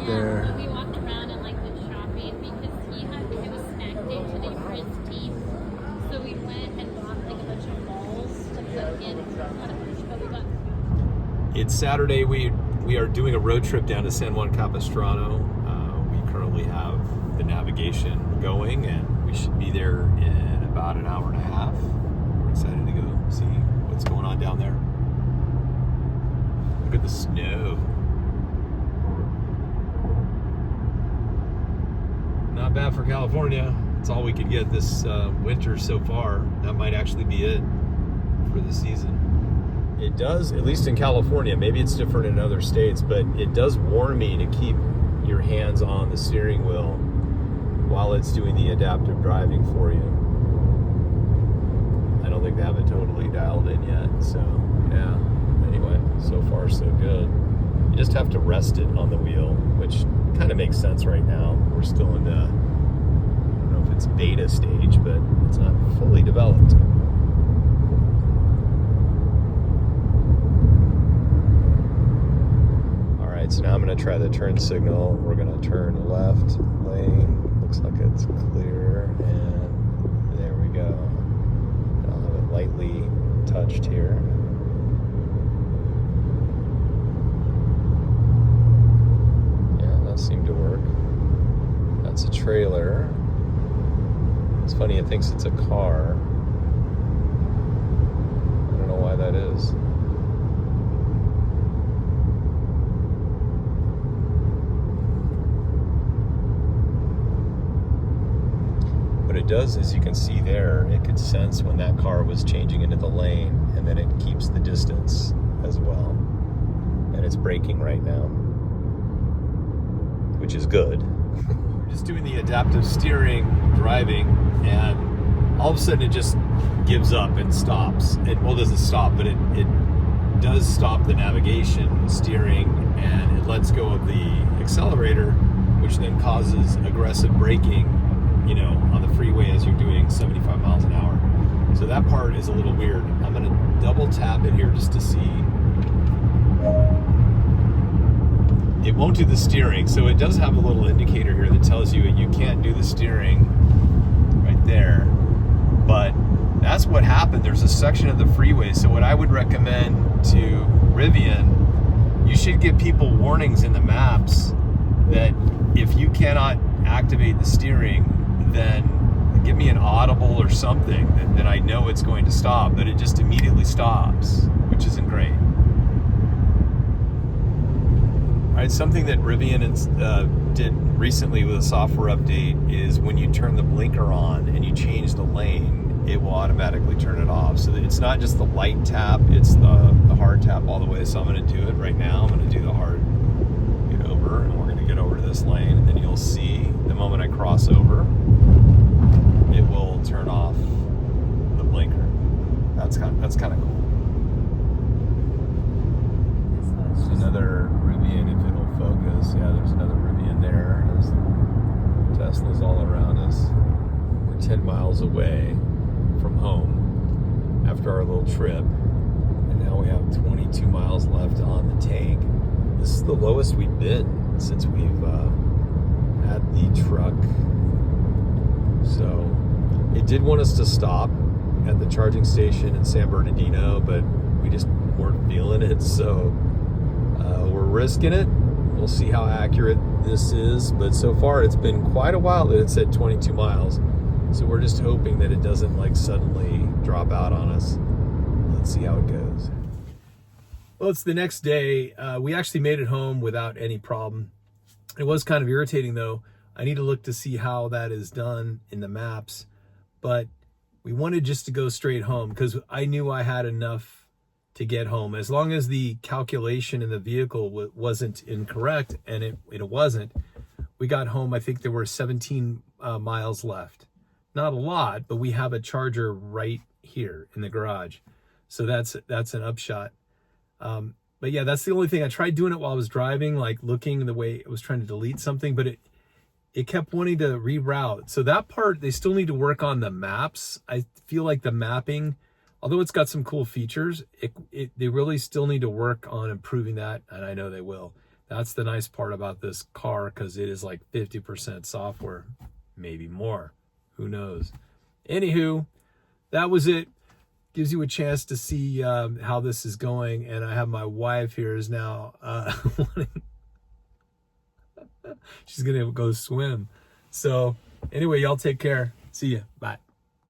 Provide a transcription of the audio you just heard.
there. We walked around and like did shopping because it was snack day today for his team. So we went and bought like a bunch of balls to put in. Not a bunch, but we got. It's Saturday. We are doing a road trip down to San Juan Capistrano. We currently have the navigation going, and we should be there in about an hour and a half. We're excited to go see what's going on down there. Look at the snow. Not bad for California. It's all we could get this winter so far. That might actually be it for the season. It does, at least in California, maybe it's different in other states, but it does warn me to keep your hands on the steering wheel while it's doing the adaptive driving for you. I don't think they have it totally dialed in yet, so yeah. Anyway, so far so good. You just have to rest it on the wheel, which kind of makes sense right now. We're still in the, I don't know if it's beta stage, but it's not fully developed. All right, so now I'm gonna try the turn signal. We're gonna turn left lane. Looks like it's clear, and there we go. And I'll have it lightly touched here. Seem to work. That's a trailer. It's funny, it thinks it's a car. I don't know why that is. What it does is, you can see there, it could sense when that car was changing into the lane, and then it keeps the distance as well. And it's braking right now, which is good. We're just doing the adaptive steering, driving, and all of a sudden it just gives up and stops. It doesn't stop, but it does stop the navigation, steering, and it lets go of the accelerator, which then causes aggressive braking, you know, on the freeway as you're doing 75 miles an hour. So that part is a little weird. I'm gonna double tap it here just to see. It won't do the steering, so it does have a little indicator here that tells you you can't do the steering right there. But that's what happened. There's a section of the freeway. So what I would recommend to Rivian, you should give people warnings in the maps that if you cannot activate the steering, then give me an audible or something that I know it's going to stop, but it just immediately stops, which isn't great. All right, something that Rivian did recently with a software update is when you turn the blinker on and you change the lane, it will automatically turn it off. So that it's not just the light tap, it's the hard tap all the way. So I'm gonna do it right now. I'm gonna do the hard get over, and we're gonna get over to this lane, and then you'll see the moment I cross over, it will turn off the blinker. That's kind of cool. There's another Rivian, if it'll focus. Yeah, there's another Rivian there. There's Teslas all around us. We're 10 miles away from home after our little trip, and now we have 22 miles left on the tank. This is the lowest we've been since we've had the truck. So it did want us to stop at the charging station in San Bernardino, but we just weren't feeling it, so we're risking it. We'll see how accurate this is, but so far it's been quite a while that it's at 22 miles. So we're just hoping that it doesn't like suddenly drop out on us. Let's see how it goes. Well, it's the next day. We actually made it home without any problem. It was kind of irritating though. I need to look to see how that is done in the maps, but we wanted just to go straight home because I knew I had enough to get home. As long as the calculation in the vehicle wasn't incorrect, and it wasn't, we got home. I think there were 17 miles left. Not a lot, but we have a charger right here in the garage. So that's an upshot. But yeah, that's the only thing. I tried doing it while I was driving, like looking the way I was trying to delete something, but it kept wanting to reroute. So that part, they still need to work on the maps. I feel like the mapping, although it's got some cool features, they really still need to work on improving that, and I know they will. That's the nice part about this car, because it is like 50% software, maybe more. Who knows? Anywho, that was it. Gives you a chance to see how this is going. And I have my wife here is now she's gonna go swim. So anyway, y'all take care. See ya. Bye.